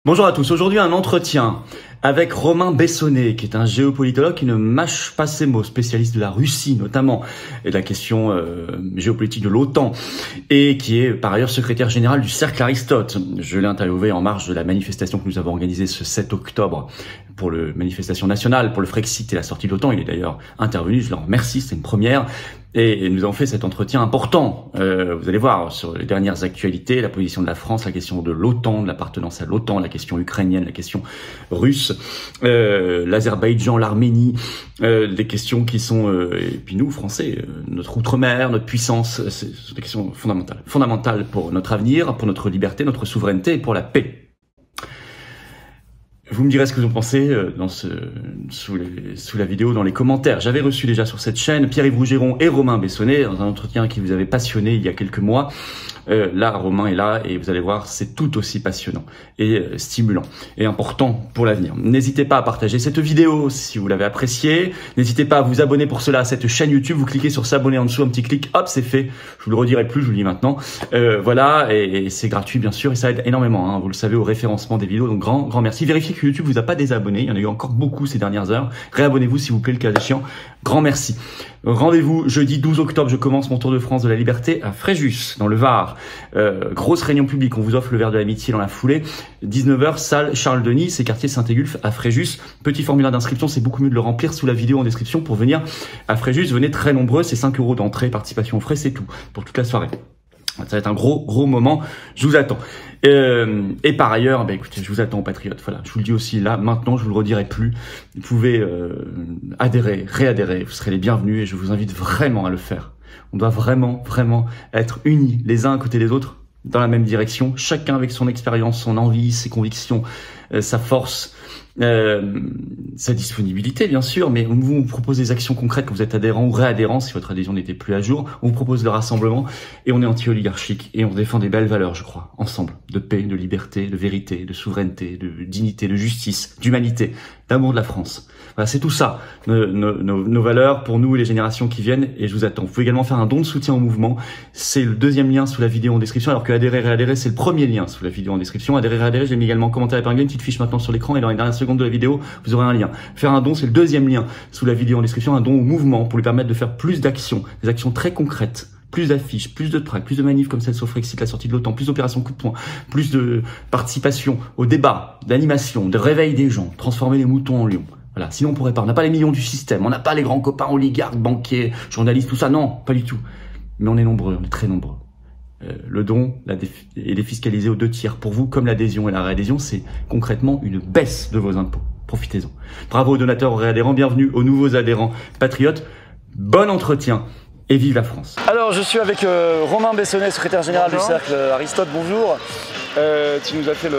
Bonjour à tous, aujourd'hui un entretien avec Romain Bessonnet, qui est un géopolitologue qui ne mâche pas ses mots, spécialiste de la Russie notamment, et de la question géopolitique de l'OTAN, et qui est par ailleurs secrétaire général du Cercle Aristote. Je l'ai interviewé en marge de la manifestation que nous avons organisée ce 7 octobre pour la manifestation nationale, pour le Frexit et la sortie de l'OTAN. Il est d'ailleurs intervenu, je le remercie, c'est une première. Et nous avons fait cet entretien important, vous allez voir, sur les dernières actualités, la position de la France, la question de l'OTAN, de l'appartenance à l'OTAN, la question ukrainienne, la question russe, l'Azerbaïdjan, l'Arménie, des questions qui sont, et puis nous, Français, notre outre-mer, notre puissance, c'est des questions fondamentales pour notre avenir, pour notre liberté, notre souveraineté et pour la paix. Vous me direz ce que vous en pensez sous la vidéo, dans les commentaires. J'avais reçu déjà sur cette chaîne Pierre-Yves Rougeron et Romain Bessonnet dans un entretien qui vous avait passionné il y a quelques mois. Là, Romain est là et vous allez voir, c'est tout aussi passionnant et stimulant et important pour l'avenir. N'hésitez pas à partager cette vidéo si vous l'avez appréciée. N'hésitez pas à vous abonner pour cela à cette chaîne YouTube. Vous cliquez sur s'abonner en dessous, un petit clic, hop, c'est fait. Je vous le redirai plus, je vous le dis maintenant. Voilà, et c'est gratuit bien sûr et ça aide énormément, hein, vous le savez, au référencement des vidéos. Donc grand merci. Vérifiez que YouTube vous a pas désabonné. Il y en a eu encore beaucoup ces dernières heures. Réabonnez-vous s'il vous plaît, le cas échéant. Grand merci. Rendez-vous jeudi 12 octobre, je commence mon tour de France de la liberté à Fréjus, dans le Var. Grosse réunion publique, on vous offre le verre de l'amitié dans la foulée. 19h, salle Charles-Denis, c'est quartier Saint-Égulphe à Fréjus. Petit formulaire d'inscription, c'est beaucoup mieux de le remplir sous la vidéo en description pour venir à Fréjus. Venez très nombreux, c'est 5 € d'entrée, participation aux frais, c'est tout pour toute la soirée. Ça va être un gros moment, je vous attends. Et par ailleurs, écoutez, je vous attends, patriotes. Voilà, je vous le dis aussi là, maintenant, je vous le redirai plus. Vous pouvez adhérer, réadhérer, vous serez les bienvenus et je vous invite vraiment à le faire. On doit vraiment être unis les uns à côté des autres dans la même direction, chacun avec son expérience, son envie, ses convictions, sa force, sa disponibilité bien sûr, mais on vous propose des actions concrètes quand vous êtes adhérent ou réadhérent si votre adhésion n'était plus à jour. On vous propose le rassemblement et on est anti-oligarchique et on défend des belles valeurs, je crois, ensemble, de paix, de liberté, de vérité, de souveraineté, de dignité, de justice, d'humanité, d'amour de la France. Voilà, c'est tout ça, nos valeurs pour nous et les générations qui viennent, et je vous attends. Vous pouvez également faire un don de soutien au mouvement, c'est le deuxième lien sous la vidéo en description, alors que adhérer, réadhérer, c'est le premier lien sous la vidéo en description. Adhérer, réadhérer, j'ai mis également en commentaire épinglé, une petite fiche maintenant sur l'écran, et dans les dernières secondes de la vidéo, vous aurez un lien. Faire un don, c'est le deuxième lien sous la vidéo en description, un don au mouvement, pour lui permettre de faire plus d'actions, des actions très concrètes. Plus d'affiches, plus de tracts, plus de manifs comme celle sur Frexit, la sortie de l'OTAN, plus d'opérations coup de poing, plus de participation au débat, d'animation, de réveil des gens, transformer les moutons en lions. Voilà. Sinon on pourrait pas, on n'a pas les millions du système, on n'a pas les grands copains oligarques, banquiers, journalistes, tout ça, non, pas du tout. Mais on est nombreux, on est très nombreux. Le don est défiscalisé aux 2/3 pour vous, comme l'adhésion et la réadhésion, c'est concrètement une baisse de vos impôts. Profitez-en. Bravo aux donateurs, aux réadhérents, bienvenue aux nouveaux adhérents patriotes. Bon entretien. Et vive la France. Alors je suis avec Romain Bessonnet, secrétaire général du Cercle Aristote, bonjour. Tu nous as fait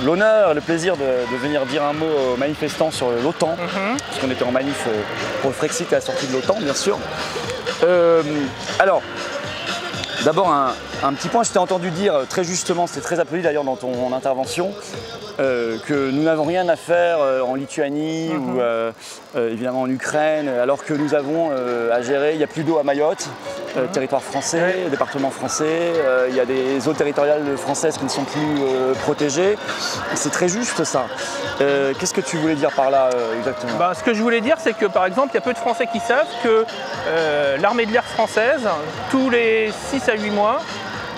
l'honneur, le plaisir de venir dire un mot aux manifestants sur l'OTAN, parce qu'on était en manif pour le Frexit et la sortie de l'OTAN, bien sûr. Alors, d'abord un petit point, je t'ai entendu dire très justement, c'était très applaudi d'ailleurs dans ton intervention, que nous n'avons rien à faire en Lituanie ou évidemment en Ukraine, alors que nous avons à gérer, il n'y a plus d'eau à Mayotte, territoire français, département français, il y a des zones territoriales françaises qui ne sont plus protégées. C'est très juste ça. Qu'est-ce que tu voulais dire par là exactement? Ce que je voulais dire, c'est que par exemple, il y a peu de Français qui savent que l'armée de l'air française, tous les 6 à 8 mois,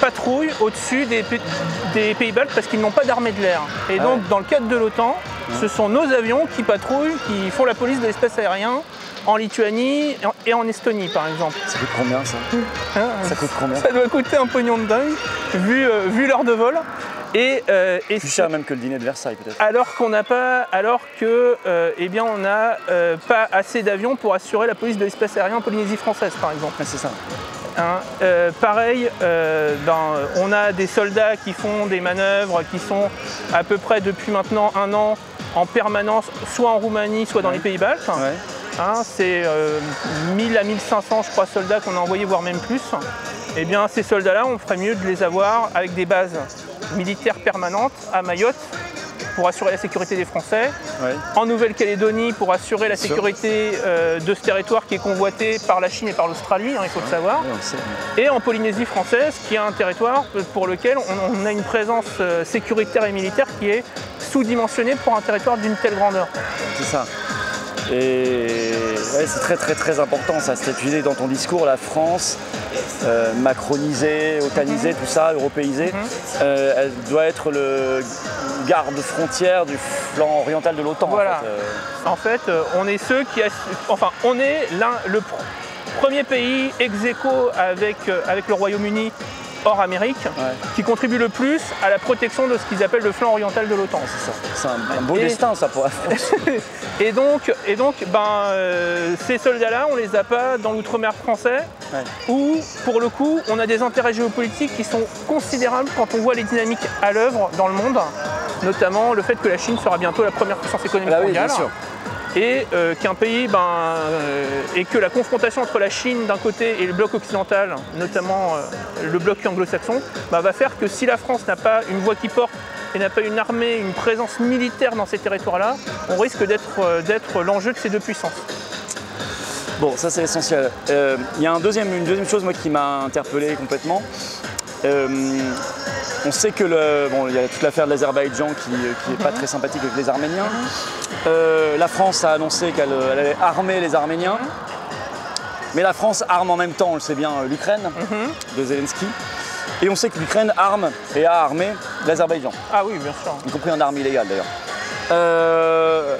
patrouille au-dessus des pays baltes parce qu'ils n'ont pas d'armée de l'air. Et donc, dans le cadre de l'OTAN, ce sont nos avions qui patrouillent, qui font la police de l'espace aérien en Lituanie et en Estonie, par exemple. Ça coûte combien, ça? Ça coûte combien? Ça doit coûter un pognon de dingue, vu l'heure de vol. Et plus cher même que le dîner de Versailles, peut-être. Alors qu'on n'a pas, eh bien, on n'a pas assez d'avions pour assurer la police de l'espace aérien en Polynésie française, par exemple. C'est ça. Pareil, on a des soldats qui font des manœuvres qui sont à peu près depuis maintenant 1 an en permanence, soit en Roumanie, soit dans les pays baltes. C'est 1000 à 1500, je crois, soldats qu'on a envoyés, voire même plus. Eh bien, ces soldats-là, on ferait mieux de les avoir avec des bases militaires permanentes à Mayotte pour assurer la sécurité des Français, Ouais. en Nouvelle-Calédonie pour assurer la sécurité de ce territoire qui est convoité par la Chine et par l'Australie, hein, il faut le savoir, Ouais, on sait. et en Polynésie française, qui est un territoire pour lequel on a une présence sécuritaire et militaire qui est sous-dimensionnée pour un territoire d'une telle grandeur. C'est ça. Et ouais, c'est très très très important ça, c'était utilisé dans ton discours, la France, macronisée, otanisée, tout ça, européisée, elle doit être le garde-frontière du flanc oriental de l'OTAN. Voilà. En fait. En fait, on est ceux qui... Enfin, on est le premier pays ex aequo avec le Royaume-Uni hors Amérique, qui contribue le plus à la protection de ce qu'ils appellent le flanc oriental de l'OTAN. C'est ça. C'est un beau destin ça pour la France. et donc ces soldats-là, on les a pas dans l'outre-mer français, où pour le coup, on a des intérêts géopolitiques qui sont considérables quand on voit les dynamiques à l'œuvre dans le monde, notamment le fait que la Chine sera bientôt la première puissance économique mondiale. Bien sûr. Et qu'un pays, et que la confrontation entre la Chine d'un côté et le bloc occidental, notamment le bloc anglo-saxon, va faire que si la France n'a pas une voix qui porte et n'a pas une armée, une présence militaire dans ces territoires-là, on risque d'être l'enjeu de ces deux puissances. Bon, ça c'est essentiel. Il y a une deuxième chose moi, qui m'a interpellé complètement. On sait que il y a toute l'affaire de l'Azerbaïdjan qui n'est pas très sympathique avec les Arméniens. La France a annoncé qu'elle allait armer les Arméniens. Mais la France arme en même temps, on le sait bien, l'Ukraine de Zelensky. Et on sait que l'Ukraine arme et a armé l'Azerbaïdjan. Ah oui, bien sûr. Y compris en arme illégale d'ailleurs.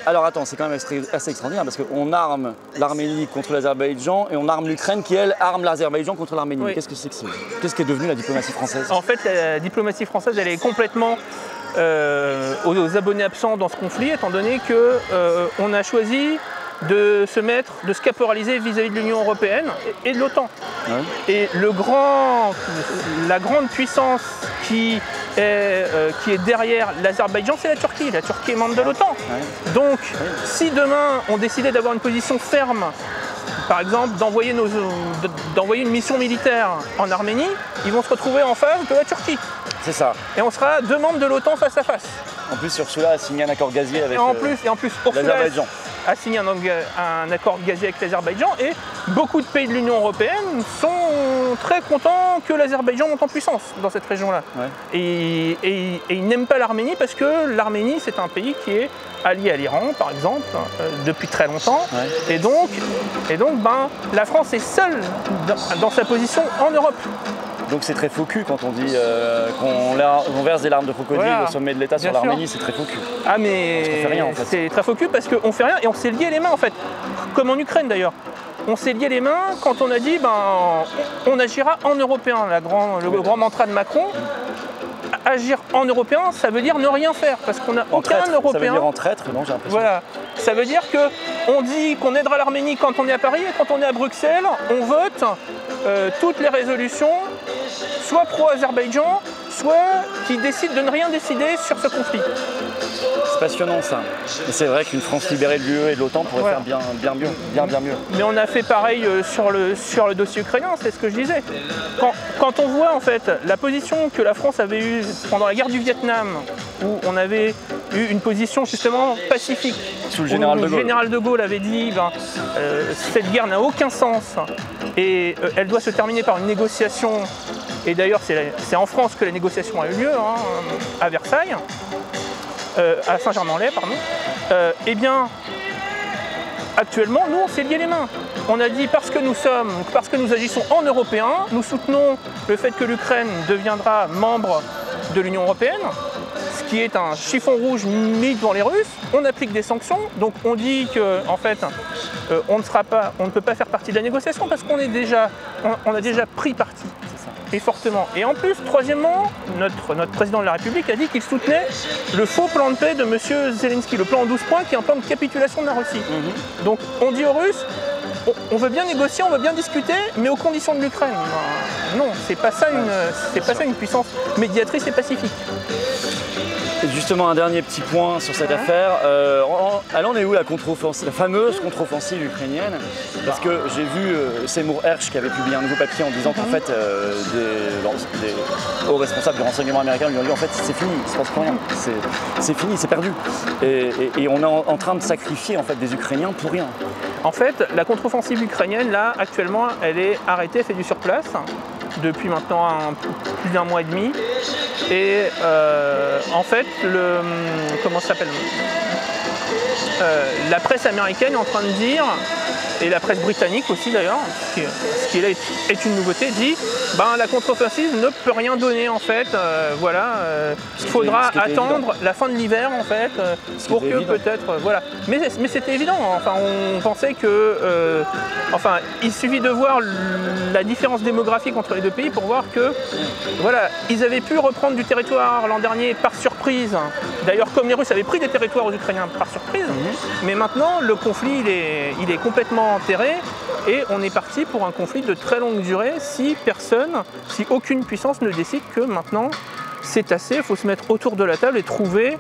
Alors attends, c'est quand même assez extraordinaire parce qu'on arme l'Arménie contre l'Azerbaïdjan et on arme l'Ukraine qui, elle, arme l'Azerbaïdjan contre l'Arménie. Oui. Qu'est-ce que c'est que ça? Qu'est-ce qui est devenu la diplomatie française? En fait, la diplomatie française, elle est complètement aux abonnés absents dans ce conflit, étant donné qu'on a choisi de se caporaliser vis-à-vis de l'Union européenne et de l'OTAN. Ouais. Et la grande puissance qui est derrière l'Azerbaïdjan, c'est la Turquie. La Turquie est membre de l'OTAN. Ouais. Donc, si demain on décidait d'avoir une position ferme, par exemple d'envoyer une mission militaire en Arménie, ils vont se retrouver en face de la Turquie. C'est ça. Et on sera deux membres de l'OTAN face à face. En plus, Ursula a signé un accord gazier avec Et en plus, Ursula l'Azerbaïdjan. a signé un accord gazier avec l'Azerbaïdjan et beaucoup de pays de l'Union européenne sont très contents que l'Azerbaïdjan monte en puissance dans cette région-là. Ouais. Et ils n'aiment pas l'Arménie parce que l'Arménie, c'est un pays qui est allié à l'Iran, par exemple, depuis très longtemps. Ouais. Et donc la France est seule dans sa position en Europe. Donc c'est très faux cul quand on dit qu'on verse des larmes de crocodile au sommet de l'État sur l'Arménie, c'est très faux cul. Ah mais fait rien, en fait. C'est très faux cul parce qu'on fait rien et on s'est lié les mains en fait, comme en Ukraine d'ailleurs. On s'est lié les mains quand on a dit on agira en européen, le grand mantra de Macron. Agir en européen, ça veut dire ne rien faire parce qu'on n'a aucun européen. Ça veut dire en traître, non, j'ai l'impression. Voilà, ça veut dire qu'on dit qu'on aidera l'Arménie quand on est à Paris et quand on est à Bruxelles, on vote toutes les résolutions, soit pro-Azerbaïdjan, soit qui décident de ne rien décider sur ce conflit. C'est passionnant ça. Et c'est vrai qu'une France libérée de l'UE et de l'OTAN pourrait faire bien mieux. Mais on a fait pareil sur le dossier ukrainien, c'est ce que je disais. Quand on voit en fait la position que la France avait eue pendant la guerre du Vietnam, où on avait eu une position justement pacifique, sous le général de Gaulle. Le général de Gaulle avait dit cette guerre n'a aucun sens et elle doit se terminer par une négociation. Et d'ailleurs, c'est en France que la négociation a eu lieu, à Versailles. À Saint-Germain-en-Laye, pardon. Eh bien, actuellement, nous, on s'est lié les mains. On a dit parce que nous agissons en européen, nous soutenons le fait que l'Ukraine deviendra membre de l'Union européenne, ce qui est un chiffon rouge mis devant les Russes. On applique des sanctions, donc on dit que, en fait, on ne peut pas faire partie de la négociation parce qu'on a déjà pris parti. Et fortement. Et en plus, troisièmement, notre président de la République a dit qu'il soutenait le faux plan de paix de M. Zelensky, le plan en 12 points qui est un plan de capitulation de la Russie. Donc on dit aux Russes, on veut bien négocier, on veut bien discuter, mais aux conditions de l'Ukraine. Non, c'est pas ça une puissance médiatrice et pacifique. Et justement, un dernier petit point sur cette affaire. Elle en est où la contre-offensive, la fameuse contre-offensive ukrainienne? Parce que j'ai vu Seymour Hersh qui avait publié un nouveau papier en disant qu'en fait, des hauts responsables du renseignement américain lui ont dit en fait c'est fini, il se passe plus rien, c'est fini, c'est perdu. Et on est en train de sacrifier en fait des Ukrainiens pour rien. En fait, la contre-offensive ukrainienne, là, actuellement, elle est arrêtée, elle fait du surplace depuis maintenant plus d'un mois et demi. Et en fait, comment ça s'appelle, la presse américaine est en train de dire, et la presse britannique aussi d'ailleurs, ce qui là est une nouveauté, dit la contre-offensive ne peut rien donner en fait. Il faudra attendre la fin de l'hiver en fait pour que peut-être voilà. Mais c'était évident. Enfin, on pensait que il suffit de voir la différence démographique entre les deux pays pour voir que voilà, ils avaient pu reprendre du territoire l'an dernier par surprise. D'ailleurs, comme les Russes avaient pris des territoires aux Ukrainiens par surprise, mais maintenant le conflit il est complètement enterré et on est parti pour un conflit de très longue durée si aucune puissance ne décide que maintenant c'est assez, il faut se mettre autour de la table et trouver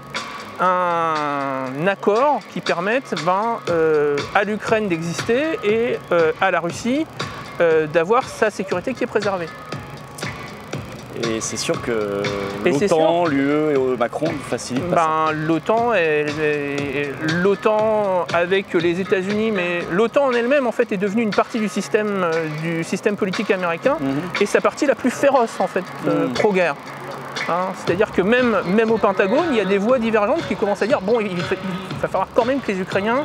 un accord qui permette à l'Ukraine d'exister et à la Russie d'avoir sa sécurité qui est préservée. Et c'est sûr que l'OTAN, l'UE et Macron facilitent pas ça. L'OTAN avec les États-Unis, mais l'OTAN en elle-même en fait est devenue une partie du système politique américain et sa partie la plus féroce en fait pro-guerre. C'est-à-dire que même au Pentagone, il y a des voix divergentes qui commencent à dire bon, il va falloir quand même que les Ukrainiens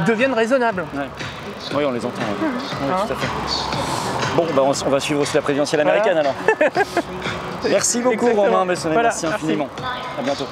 deviennent raisonnables. Ouais. Oui, on les entend. Oui, tout à fait. Bon, on va suivre aussi la présidentielle américaine alors. Merci beaucoup Romain Bessonnet, merci infiniment. À bientôt.